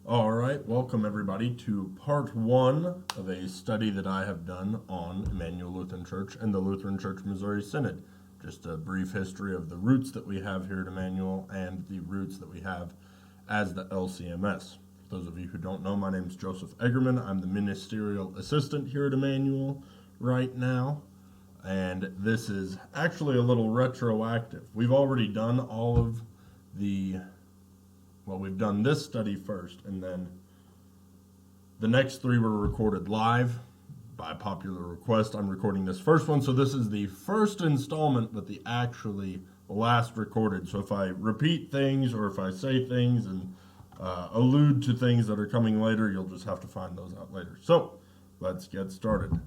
All right, welcome everybody to part one of a study that I have done on Immanuel Lutheran Church and the Lutheran Church Missouri Synod. Just a brief history of the roots that we have here at Immanuel and the roots that we have as the LCMS. For those of you who don't know, my name is Joseph Eggerman. I'm the ministerial assistant here at Immanuel right now, and this is actually a little retroactive. We've already done all of we've done this study first, and then the next three were recorded live by popular request. I'm recording this first one, so this is the first installment, but the last recorded. So if I repeat things or if I say things and allude to things that are coming later, you'll just have to find those out later. So let's get started.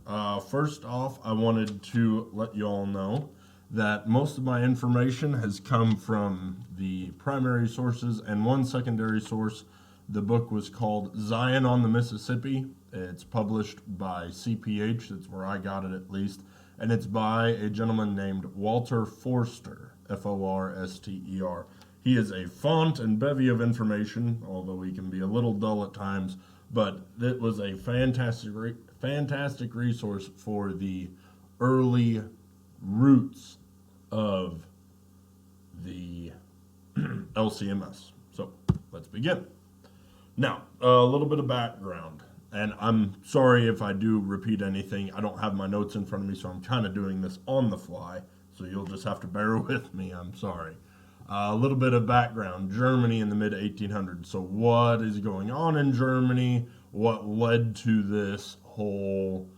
First off, I wanted to let you all know that most of my information has come from the primary sources and one secondary source. The book was called Zion on the Mississippi. It's published by CPH, that's where I got it at least, and it's by a gentleman named Walter Forster, Forster. He is a font and bevy of information, although he can be a little dull at times, but it was a fantastic resource for the early roots of the LCMS. So let's begin. Now, a little bit of background, and I'm sorry if I do repeat anything. I don't have my notes in front of me, so I'm kind of doing this on the fly, so you'll just have to bear with me. I'm sorry. A little bit of background. Germany in the mid-1800s. So what is going on in Germany? What led to this whole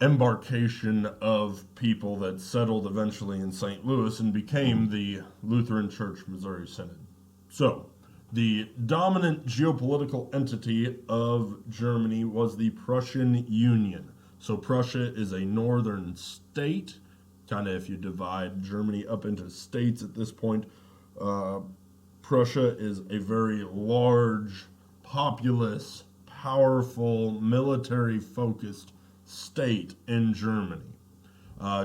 embarkation of people that settled eventually in St. Louis and became the Lutheran Church Missouri Synod. So, the dominant geopolitical entity of Germany was the Prussian Union. So Prussia is a northern state, kind of if you divide Germany up into states at this point. Prussia is a very large, populous, powerful, military-focused state in Germany.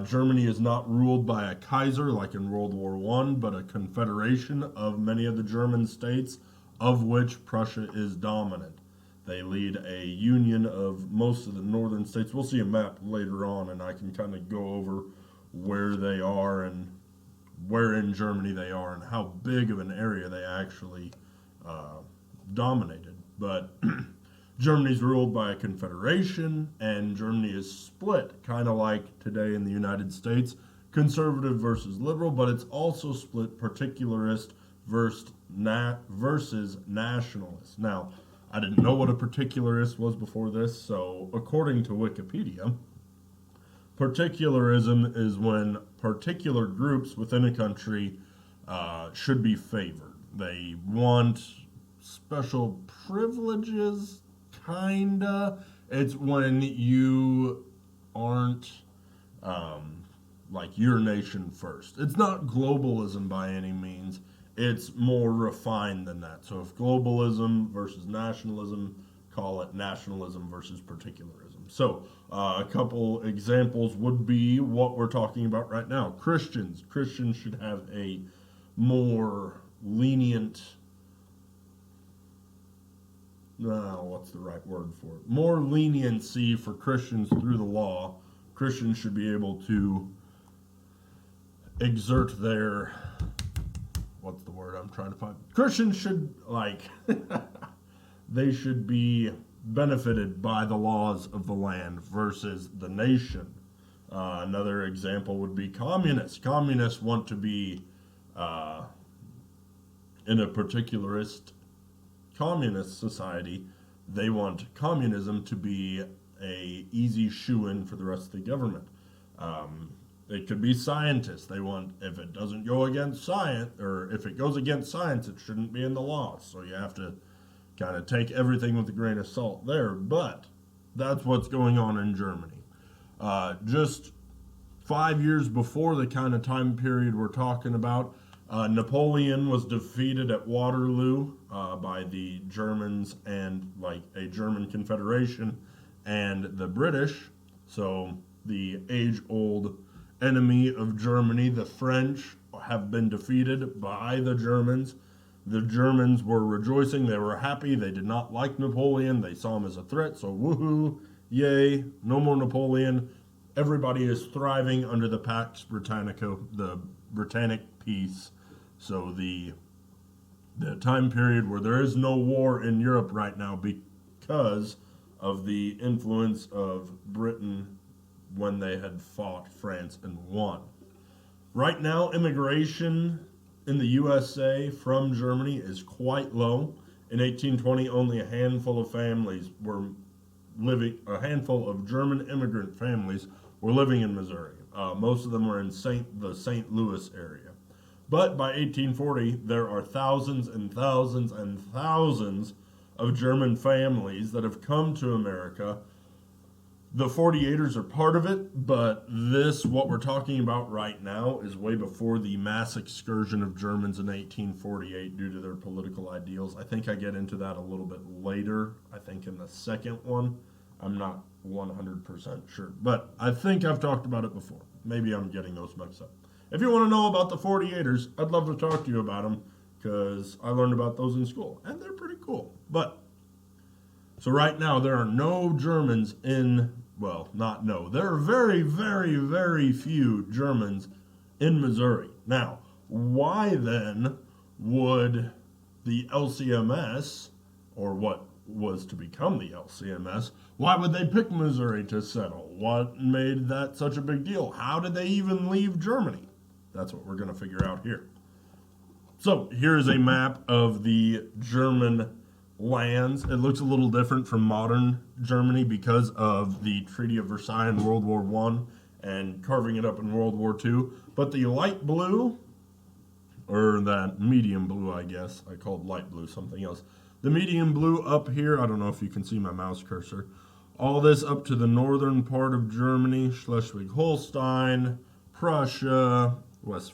Germany is not ruled by a Kaiser like in World War I, but a confederation of many of the German states, of which Prussia is dominant. They lead a union of most of the northern states. We'll see a map later on, and I can kind of go over where they are and where in Germany they are and how big of an area they actually dominated. But Germany's ruled by a confederation, and Germany is split, kind of like today in the United States, conservative versus liberal, but it's also split particularist versus nationalist. Now, I didn't know what a particularist was before this, so according to Wikipedia, particularism is when particular groups within a country should be favored. They want special privileges, kinda. It's when you aren't like your nation first. It's not globalism by any means. It's more refined than that. So if globalism versus nationalism, call it nationalism versus particularism. So a couple examples would be what we're talking about right now. Christians should have a more lenient, what's the right word for it? More leniency for Christians through the law. Christians should be able to exert their, what's the word I'm trying to find? Christians should, they should be benefited by the laws of the land versus the nation. Another example would be communists. Communists want to be in a particularist communist society. They want communism to be a easy shoe-in for the rest of the government. It could be scientists. They want, if it doesn't go against science, or if it goes against science, it shouldn't be in the laws. So you have to kind of take everything with a grain of salt there. But that's what's going on in Germany. Just 5 years before the kind of time period we're talking about, Napoleon was defeated at Waterloo by the Germans and a German confederation and the British. So the age-old enemy of Germany, the French, have been defeated by the Germans. The Germans were rejoicing. They were happy. They did not like Napoleon. They saw him as a threat. So woohoo, yay, no more Napoleon. Everybody is thriving under the Pax Britannica, the Britannic peace. So the time period where there is no war in Europe right now because of the influence of Britain when they had fought France and won. Right now, immigration in the USA from Germany is quite low. In 1820, only a handful of German immigrant families were living in Missouri. Most of them were in the St. Louis area. But by 1840, there are thousands and thousands and thousands of German families that have come to America. The 48ers are part of it, but what we're talking about right now, is way before the mass excursion of Germans in 1848 due to their political ideals. I think I get into that a little bit later, I think in the second one. I'm not 100% sure, but I think I've talked about it before. Maybe I'm getting those mixed up. If you want to know about the 48ers, I'd love to talk to you about them, because I learned about those in school, and they're pretty cool. So right now, there are no Germans there are very, very, very few Germans in Missouri. Now, why then would the LCMS, or what was to become the LCMS, why would they pick Missouri to settle? What made that such a big deal? How did they even leave Germany? That's what we're going to figure out here. So here's a map of the German lands. It looks a little different from modern Germany because of the Treaty of Versailles in World War I and carving it up in World War II. But the light blue, or that medium blue, I guess, I called light blue something else. The medium blue up here, I don't know if you can see my mouse cursor, all this up to the northern part of Germany, Schleswig-Holstein, Prussia, West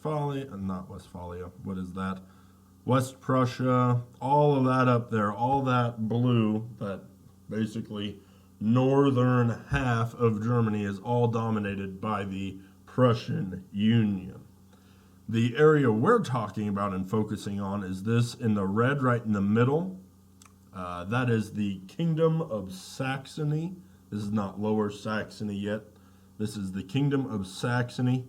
Prussia, all of that up there, all that blue, that basically northern half of Germany is all dominated by the Prussian Union. The area we're talking about and focusing on is this in the red right in the middle. That is the Kingdom of Saxony. This is not Lower Saxony yet. This is the Kingdom of Saxony.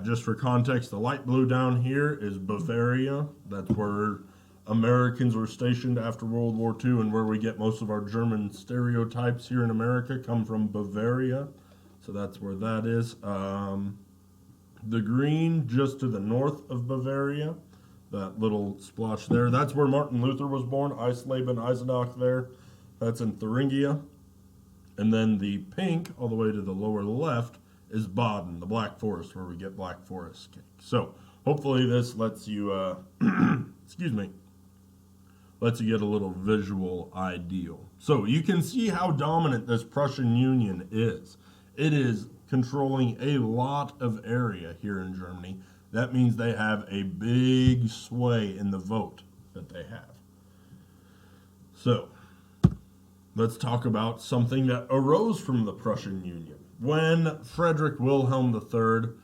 Just for context, the light blue down here is Bavaria. That's where Americans were stationed after World War II, and where we get most of our German stereotypes here in America come from Bavaria. So that's where that is. The green just to the north of Bavaria, that little splotch there, that's where Martin Luther was born, Eisleben, Eisenach there. That's in Thuringia. And then the pink, all the way to the lower left, is Baden, the Black Forest, where we get Black Forest cake. So hopefully this lets you, lets you get a little visual ideal. So you can see how dominant this Prussian Union is. It is controlling a lot of area here in Germany. That means they have a big sway in the vote that they have. So let's talk about something that arose from the Prussian Union. When Frederick Wilhelm III,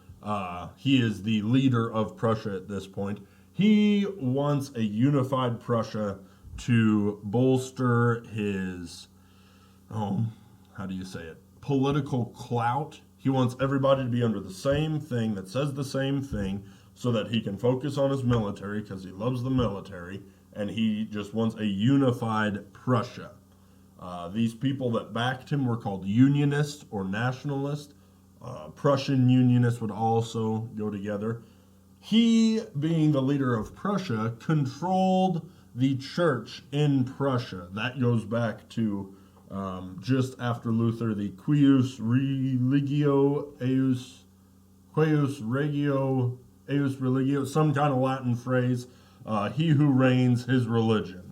he is the leader of Prussia at this point, he wants a unified Prussia to bolster his, political clout. He wants everybody to be under the same thing that says the same thing so that he can focus on his military because he loves the military, and he just wants a unified Prussia. These people that backed him were called Unionists or Nationalists. Prussian Unionists would also go together. He, being the leader of Prussia, controlled the church in Prussia. That goes back to just after Luther, the Quis Regio Eius Religio, some kind of Latin phrase, he who reigns his religion.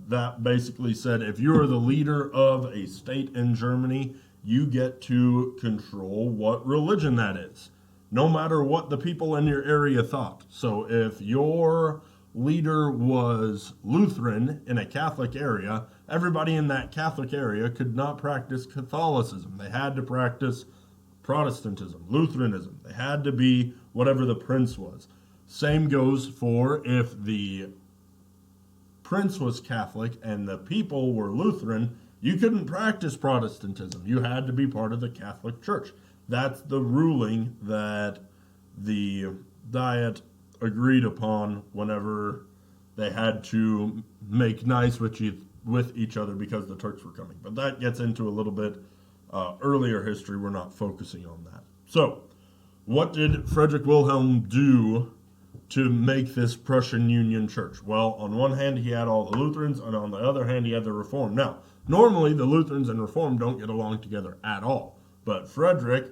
That basically said, if you are the leader of a state in Germany, you get to control what religion that is, no matter what the people in your area thought. So if your leader was Lutheran in a Catholic area, everybody in that Catholic area could not practice Catholicism. They had to practice Protestantism, Lutheranism. They had to be whatever the prince was. Same goes for if the prince was Catholic and the people were Lutheran, you couldn't practice Protestantism. You had to be part of the Catholic Church. That's the ruling that the Diet agreed upon whenever they had to make nice with each other because the Turks were coming. But that gets into a little bit earlier history. We're not focusing on that. So, what did Frederick Wilhelm do to make this Prussian Union Church? Well, on one hand, he had all the Lutherans, and on the other hand, he had the Reformed. Now, normally the Lutherans and Reformed don't get along together at all. But Frederick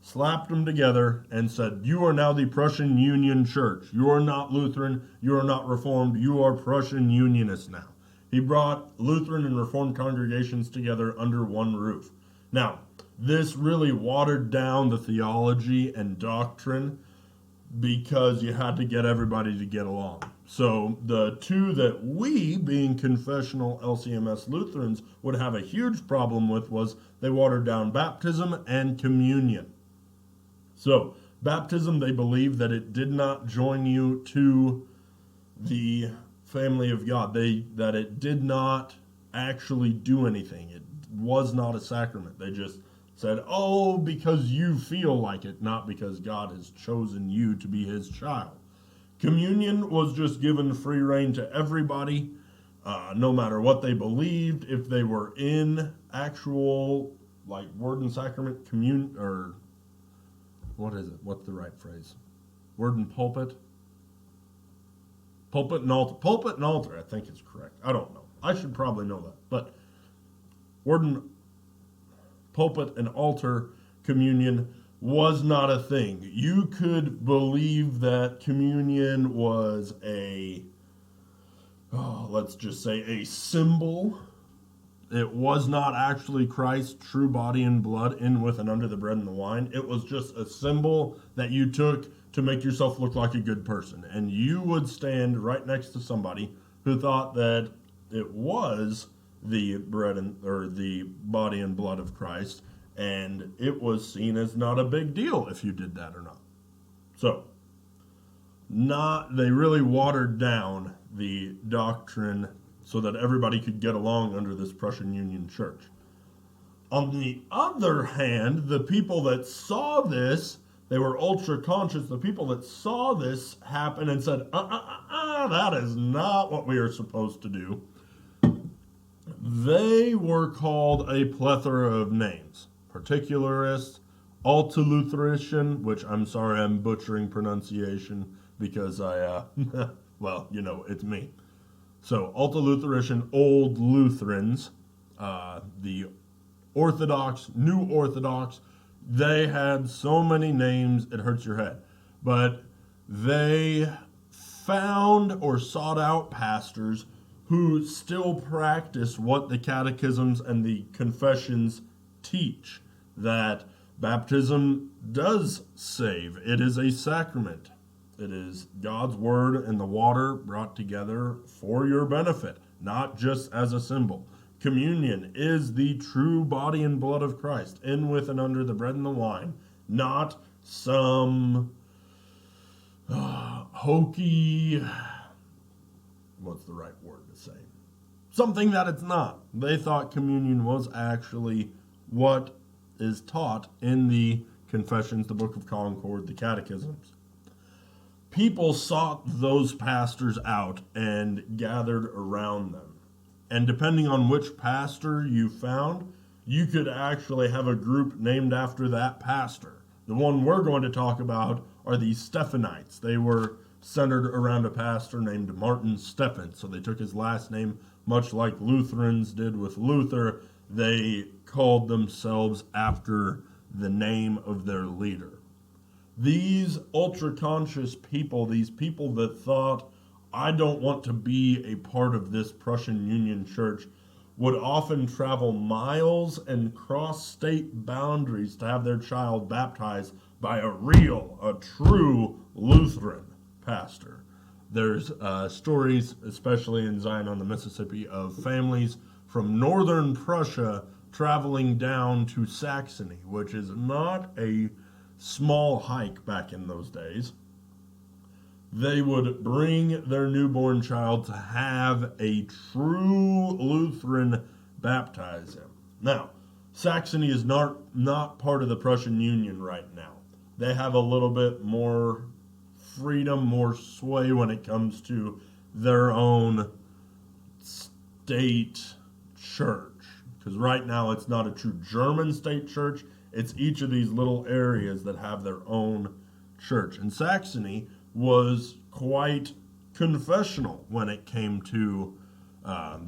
slapped them together and said, you are now the Prussian Union Church. You are not Lutheran. You are not Reformed. You are Prussian Unionists now. He brought Lutheran and Reformed congregations together under one roof. Now, this really watered down the theology and doctrine because you had to get everybody to get along. So the two that we, being confessional LCMS Lutherans, would have a huge problem with was they watered down baptism and communion. So baptism, they believed that it did not join you to the family of God. That it did not actually do anything. It was not a sacrament. They just said, oh, because you feel like it, not because God has chosen you to be his child. Communion was just given free rein to everybody, no matter what they believed. If they were in actual, like, word and sacrament communion, or what is it? What's the right phrase? Word and pulpit? Pulpit and altar. Pulpit and altar, I think is correct. I don't know. I should probably know that. But word and pulpit and altar communion was not a thing. You could believe that communion was let's just say a symbol. It was not actually Christ's true body and blood in with and under the bread and the wine. It was just a symbol that you took to make yourself look like a good person. And you would stand right next to somebody who thought that it was the the body and blood of Christ, and it was seen as not a big deal if you did that or not. So, they really watered down the doctrine so that everybody could get along under this Prussian Union Church. On the other hand, the people that saw this, they were ultra conscious. The people that saw this happen and said, that is not what we are supposed to do. They were called a plethora of names. Particularists, Ultra-Lutheran, which I'm sorry I'm butchering pronunciation because it's me. So, Ultra-Lutheran, Old Lutherans, the Orthodox, New Orthodox, they had so many names, it hurts your head. But they found or sought out pastors who still practice what the catechisms and the confessions teach, that baptism does save. It is a sacrament. It is God's word and the water brought together for your benefit, not just as a symbol. Communion is the true body and blood of Christ, in with and under the bread and the wine, not some hokey, what's the right word to say? Something that it's not. They thought communion was actually what is taught in the confessions, the Book of Concord, the catechisms. People sought those pastors out and gathered around them. And depending on which pastor you found, you could actually have a group named after that pastor. The one we're going to talk about are the Stephanites. They were centered around a pastor named Martin Stephan. So they took his last name, much like Lutherans did with Luther. They called themselves after the name of their leader. These ultra-conscious people, these people that thought, I don't want to be a part of this Prussian Union Church, would often travel miles and cross state boundaries to have their child baptized by a true Lutheran pastor. There's stories, especially in Zion on the Mississippi, of families from northern Prussia traveling down to Saxony, which is not a small hike back in those days. they would bring their newborn child to have a true Lutheran baptize him. Now, Saxony is not part of the Prussian Union right now. They have a little bit more freedom, more sway when it comes to their own state church. Because right now it's not a true German state church. It's each of these little areas that have their own church. And Saxony was quite confessional when it came to,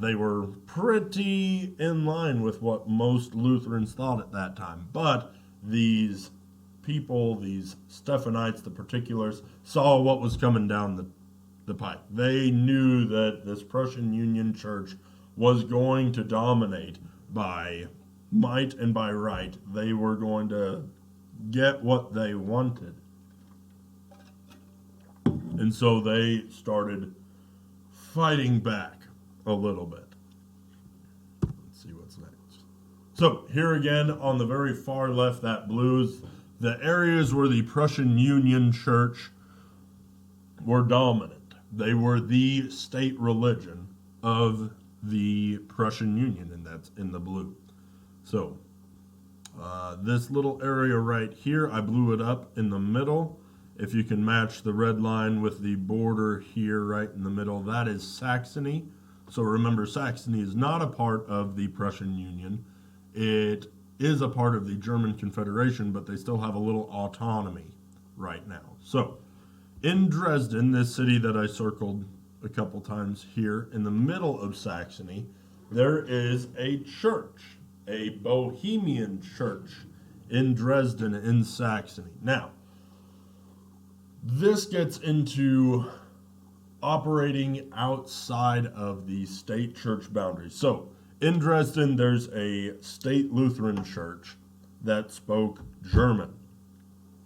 they were pretty in line with what most Lutherans thought at that time. But these people, these Stephanites, the particulars, saw what was coming down the pipe. They knew that this Prussian Union church was going to dominate by might and by right. They were going to get what they wanted. And so they started fighting back a little bit. Let's see what's next. So here again on the very far left, that blue is the areas where the Prussian Union Church were dominant. They were the state religion of the Prussian Union, and that's in the blue. So this little area right here, I blew it up in the middle. If you can match the red line with the border here right in the middle, that is Saxony. So remember, Saxony is not a part of the Prussian Union. It is a part of the German Confederation, but they still have a little autonomy right now. So in Dresden, this city that I circled a couple times here, in the middle of Saxony, there is a church, a Bohemian Church in Dresden in Saxony. Now, this gets into operating outside of the state church boundaries. So, in Dresden, there's a state Lutheran church that spoke German.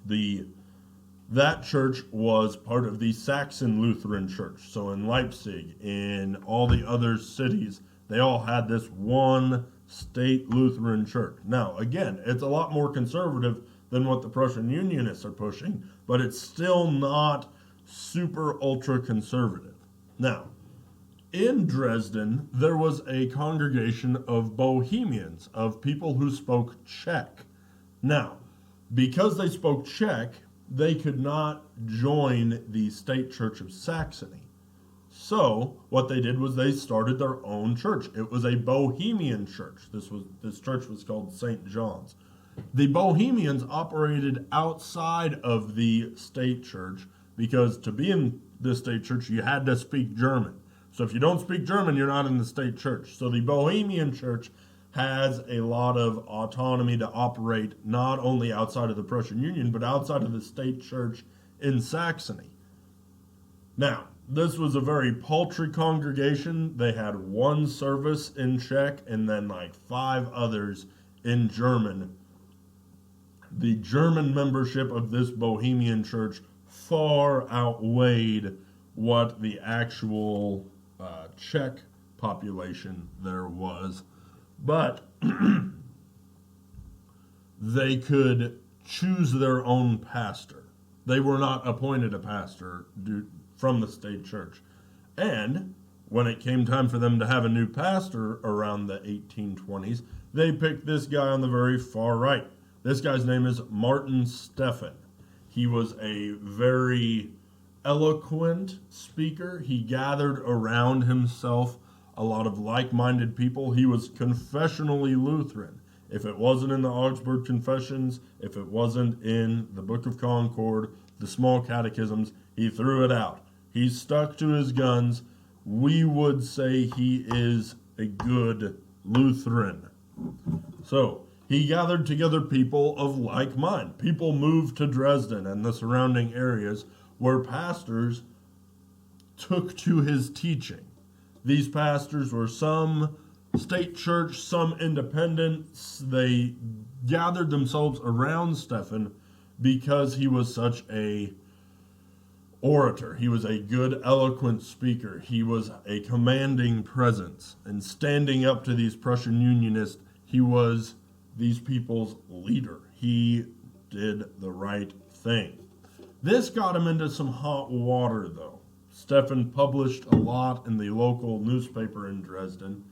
That church was part of the Saxon Lutheran Church. So in Leipzig, in all the other cities, they all had this one state Lutheran church. Now, again, it's a lot more conservative than what the Prussian Unionists are pushing, but it's still not super ultra conservative. Now, in Dresden, there was a congregation of Bohemians, of people who spoke Czech. Now, because they spoke Czech, they could not join the state church of Saxony. So what they did was they started their own church. It was a Bohemian church. This church was called St. John's. The Bohemians operated outside of the state church because to be in the state church, you had to speak German. So if you don't speak German, you're not in the state church. So the Bohemian church has a lot of autonomy to operate not only outside of the Prussian Union, but outside of the state church in Saxony. Now, this was a very paltry congregation. They had one service in Czech and then like 5 others in German. The German membership of this Bohemian church far outweighed what the actual Czech population there was. But they could choose their own pastor. They were not appointed a pastor from the state church. And when it came time for them to have a new pastor around the 1820s, they picked this guy on the very far right. This guy's name is Martin Stephan. He was a very eloquent speaker. He gathered around himself a lot of like-minded people. He was confessionally Lutheran. If it wasn't in the Augsburg Confessions, if it wasn't in the Book of Concord, the small catechisms, he threw it out. He stuck to his guns. We would say he is a good Lutheran. So he gathered together people of like mind. People moved to Dresden and the surrounding areas where pastors took to his teaching. These pastors were some state church, some independents. They gathered themselves around Stephan because he was such a orator. He was a good, eloquent speaker. He was a commanding presence. And standing up to these Prussian Unionists, he was these people's leader. He did the right thing. This got him into some hot water, though. Stephan published a lot in the local newspaper in Dresden,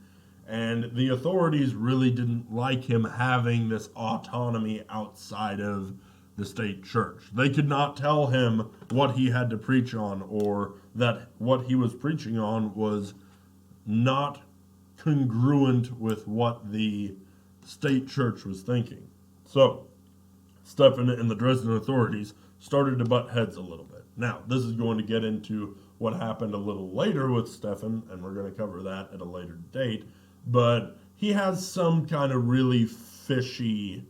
and the authorities really didn't like him having this autonomy outside of the state church. They could not tell him what he had to preach on, or that what he was preaching on was not congruent with what the state church was thinking. So, Stephan and the Dresden authorities started to butt heads a little bit. Now, this is going to get into what happened a little later with Stephan, and we're going to cover that at a later date. But he has some kind of really fishy,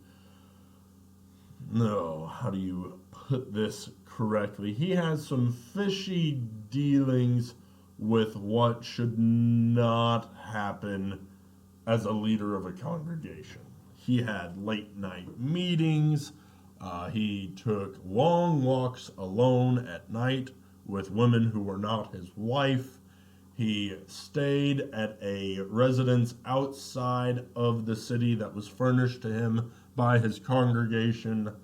no, how do you put this correctly? He has some fishy dealings with what should not happen as a leader of a congregation. He had late night meetings. He took long walks alone at night with women who were not his wife. He stayed at a residence outside of the city that was furnished to him by his congregation,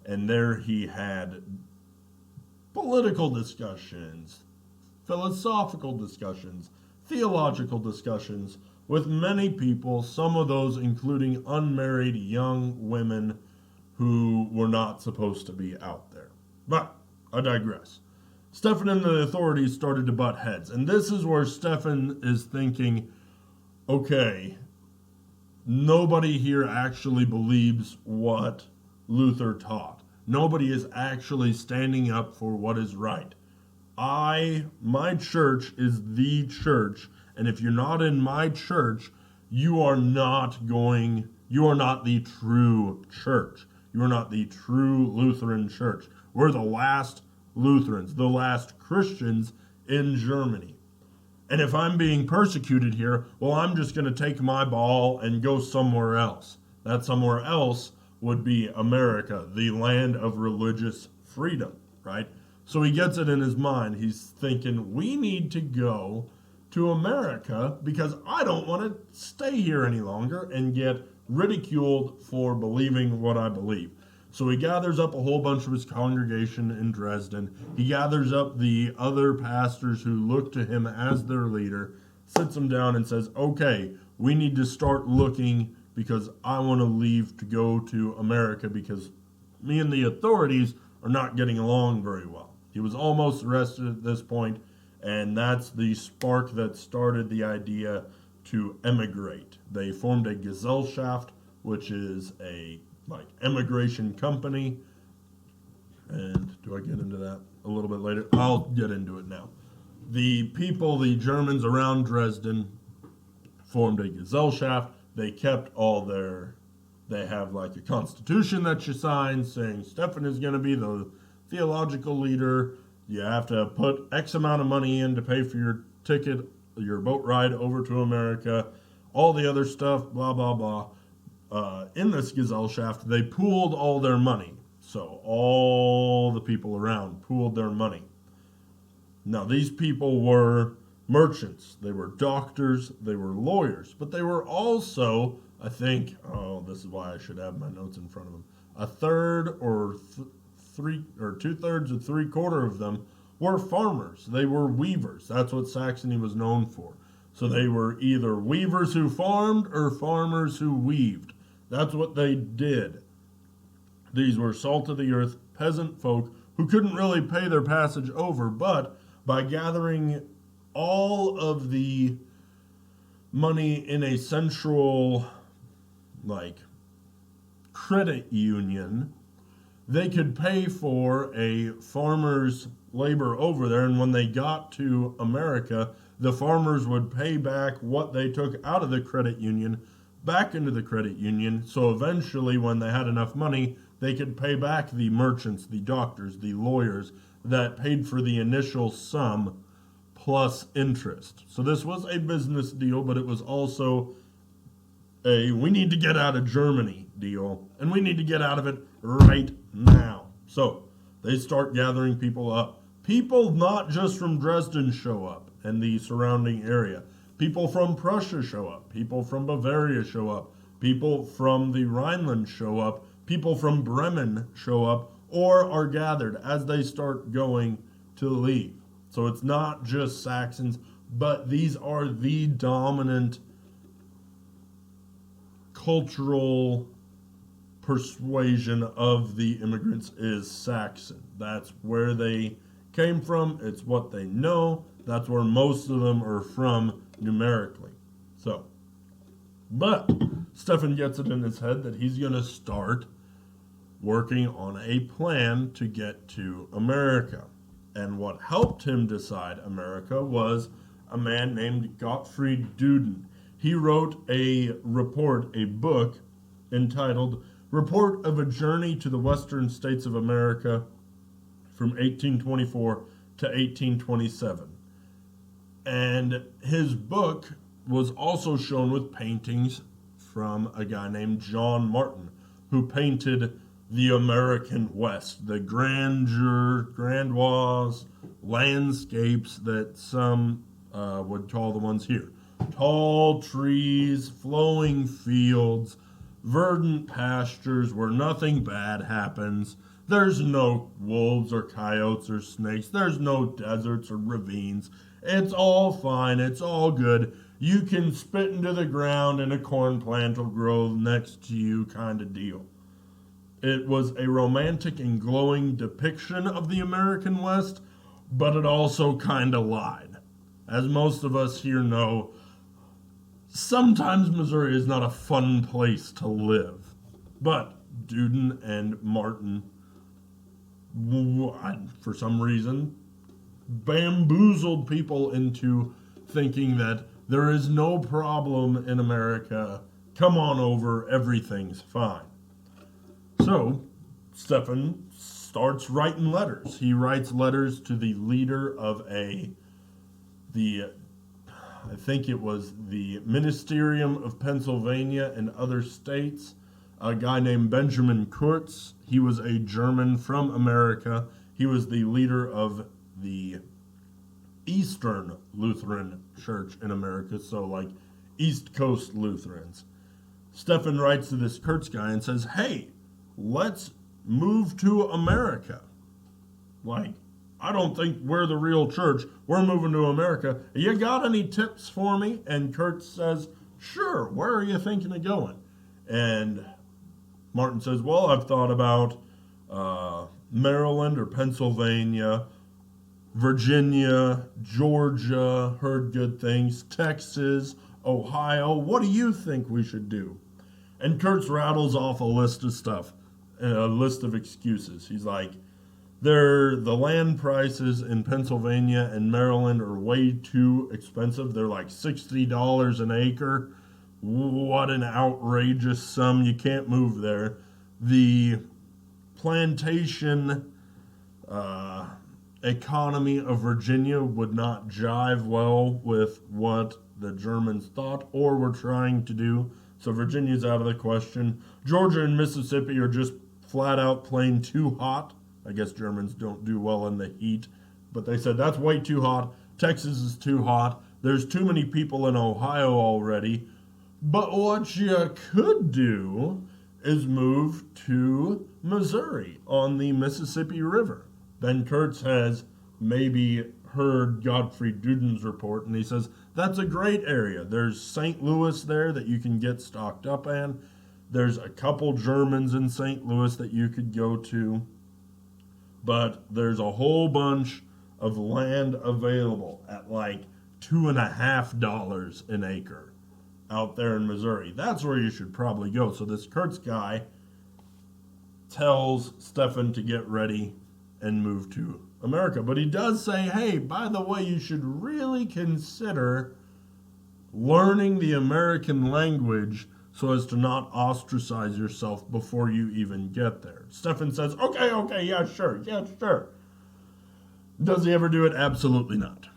and there he had political discussions, philosophical discussions, theological discussions with many people, some of those including unmarried young women who were not supposed to be out there. But I digress. Stephan and the authorities started to butt heads, and this is where Stephan is thinking, okay, nobody here actually believes what Luther taught. Nobody is actually standing up for what is right. My church is the church, and if you're not in my church, you are not the true church. You are not the true Lutheran church. We're the last Lutherans, the last Christians in Germany. And if I'm being persecuted here, well, I'm just going to take my ball and go somewhere else. That somewhere else would be America, the land of religious freedom, right? So he gets it in his mind. He's thinking, we need to go to America because I don't want to stay here any longer and get ridiculed for believing what I believe. So he gathers up a whole bunch of his congregation in Dresden. He gathers up the other pastors who look to him as their leader, sits them down and says, okay, we need to start looking because I want to leave to go to America because me and the authorities are not getting along very well. He was almost arrested at this point, and that's the spark that started the idea to emigrate. They formed a Gazelle Shaft, which is a emigration company. And do I get into that a little bit later? I'll get into it now. The people, the Germans around Dresden, formed a Gazelle Shaft. They kept they have a constitution that you sign saying Stephan is going to be the theological leader. You have to put X amount of money in to pay for your ticket, your boat ride over to America, all the other stuff, blah, blah, blah. In this Gazelle Shaft, they pooled all their money. So all the people around pooled their money. Now, these people were merchants. They were doctors. They were lawyers. But they were also, I think, this is why I should have my notes in front of them, a third or two-thirds or three-quarter of them were farmers. They were weavers. That's what Saxony was known for. So they were either weavers who farmed or farmers who weaved. That's what they did. These were salt-of-the-earth peasant folk who couldn't really pay their passage over, but by gathering all of the money in a central, credit union, they could pay for a farmer's labor over there, and when they got to America, the farmers would pay back what they took out of the credit union back into the credit union, so eventually when they had enough money, they could pay back the merchants, the doctors, the lawyers that paid for the initial sum plus interest. So this was a business deal, but it was also a we need to get out of Germany deal, and we need to get out of it right now. So they start gathering people up. People not just from Dresden show up and the surrounding area. People from Prussia show up. People from Bavaria show up. People from the Rhineland show up. People from Bremen show up. or are gathered as they start going to leave. So it's not just Saxons, but these are the dominant cultural persuasion of the immigrants is Saxon. That's where they came from. It's what they know. That's where most of them are from numerically. So, but Stephen gets it in his head that he's going to start working on a plan to get to America. And what helped him decide America was a man named Gottfried Duden. He wrote a book entitled Report of a Journey to the Western States of America from 1824 to 1827. And his book was also shown with paintings from a guy named John Martin, who painted the American West, the grandeur, grandiose landscapes that some would call the ones here. Tall trees, flowing fields, verdant pastures where nothing bad happens. There's no wolves or coyotes or snakes. There's no deserts or ravines. It's all fine. It's all good. You can spit into the ground and a corn plant will grow next to you kind of deal. It was a romantic and glowing depiction of the American West, but it also kind of lied. As most of us here know, sometimes Missouri is not a fun place to live. But Duden and Martin, for some reason, bamboozled people into thinking that there is no problem in America. Come on over, everything's fine. So, Stephen starts writing letters. He writes letters to the leader of I think it was the Ministerium of Pennsylvania and other states, a guy named Benjamin Kurtz. He was a German from America. He was the leader of the Eastern Lutheran Church in America, so like East Coast Lutherans. Stephen writes to this Kurtz guy and says, hey, let's move to America. Like, I don't think we're the real church. We're moving to America. You got any tips for me? And Kurtz says, sure, where are you thinking of going? And Martin says, well, I've thought about Maryland or Pennsylvania, Virginia, Georgia, heard good things, Texas, Ohio. What do you think we should do? And Kurtz rattles off a list of stuff, a list of excuses. He's like, the land prices in Pennsylvania and Maryland are way too expensive. They're like $60 an acre. What an outrageous sum. You can't move there. The plantation economy of Virginia would not jive well with what the Germans thought or were trying to do. So Virginia's out of the question. Georgia and Mississippi are just flat out plain too hot. I guess Germans don't do well in the heat, but they said that's way too hot. Texas is too hot. There's too many people in Ohio already. But what you could do is move to Missouri on the Mississippi River. Then Kurtz has maybe heard Gottfried Duden's report, and he says, that's a great area. There's St. Louis there that you can get stocked up in. There's a couple Germans in St. Louis that you could go to. But there's a whole bunch of land available at like $2.50 an acre out there in Missouri. That's where you should probably go. So this Kurtz guy tells Stephen to get ready and move to America. But he does say, hey, by the way, you should really consider learning the American language so as to not ostracize yourself before you even get there. Stephen says, okay, yeah, sure. Does he ever do it? Absolutely not.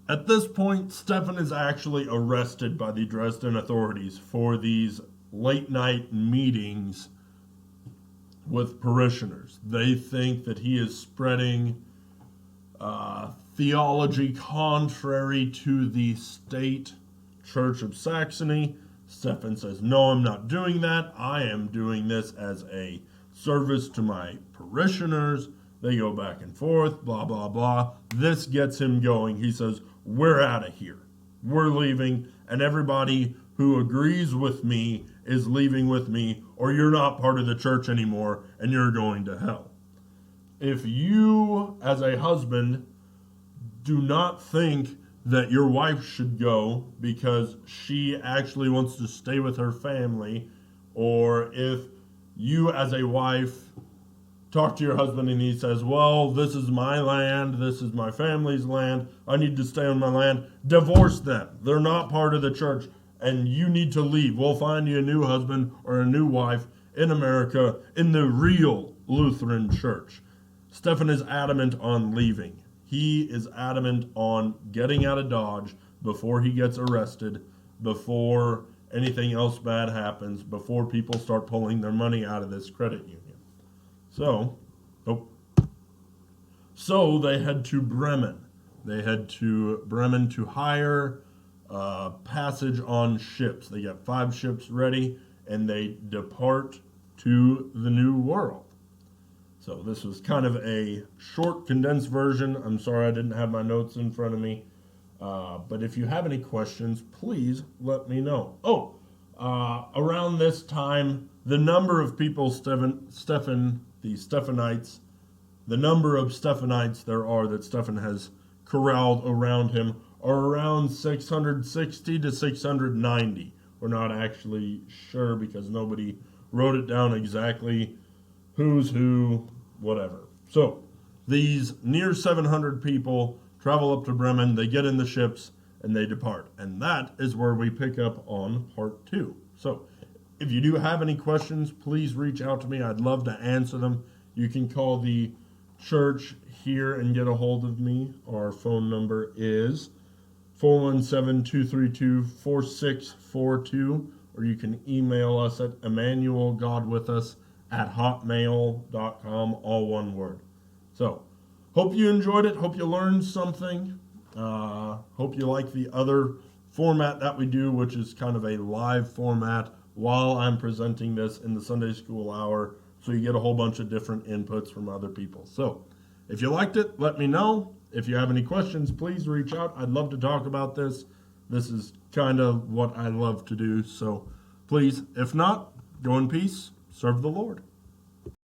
At this point, Stephen is actually arrested by the Dresden authorities for these late night meetings with parishioners. They think that he is spreading theology contrary to the state Church of Saxony. Stephen says, no, I'm not doing that. I am doing this as a service to my parishioners. They go back and forth, blah, blah, blah. This gets him going. He says, we're out of here. We're leaving, and everybody who agrees with me is leaving with me, or you're not part of the church anymore, and you're going to hell. If you, as a husband, do not think that your wife should go because she actually wants to stay with her family, or if you, as a wife, talk to your husband and he says, well, this is my land, this is my family's land, I need to stay on my land, divorce them. They're not part of the church, and you need to leave. We'll find you a new husband or a new wife in America in the real Lutheran church. Stephen is adamant on leaving. He is adamant on getting out of Dodge before he gets arrested, before anything else bad happens, before people start pulling their money out of this credit union. So they head to Bremen. They head to Bremen to hire passage on ships. They get 5 ships ready, and they depart to the New World. So this was kind of a short, condensed version. I'm sorry I didn't have my notes in front of me. But if you have any questions, please let me know. Around this time, the number of people, the Stephanites, the number of Stephanites there are that Stephen has corralled around him are around 660 to 690. We're not actually sure because nobody wrote it down exactly who's who, whatever. So these near 700 people travel up to Bremen, they get in the ships, and they depart. And that is where we pick up on part 2. So if you do have any questions, please reach out to me. I'd love to answer them. You can call the church here and get a hold of me. Our phone number is 417-232-4642, or you can email us at immanuelgodwithus@hotmail.com, all one word. So, hope you enjoyed it. Hope you learned something. Hope you like the other format that we do, which is kind of a live format while I'm presenting this in the Sunday school hour, so you get a whole bunch of different inputs from other people. So, if you liked it, let me know. If you have any questions, please reach out. I'd love to talk about this. This is kind of what I love to do. So, please, if not, go in peace, serve the Lord.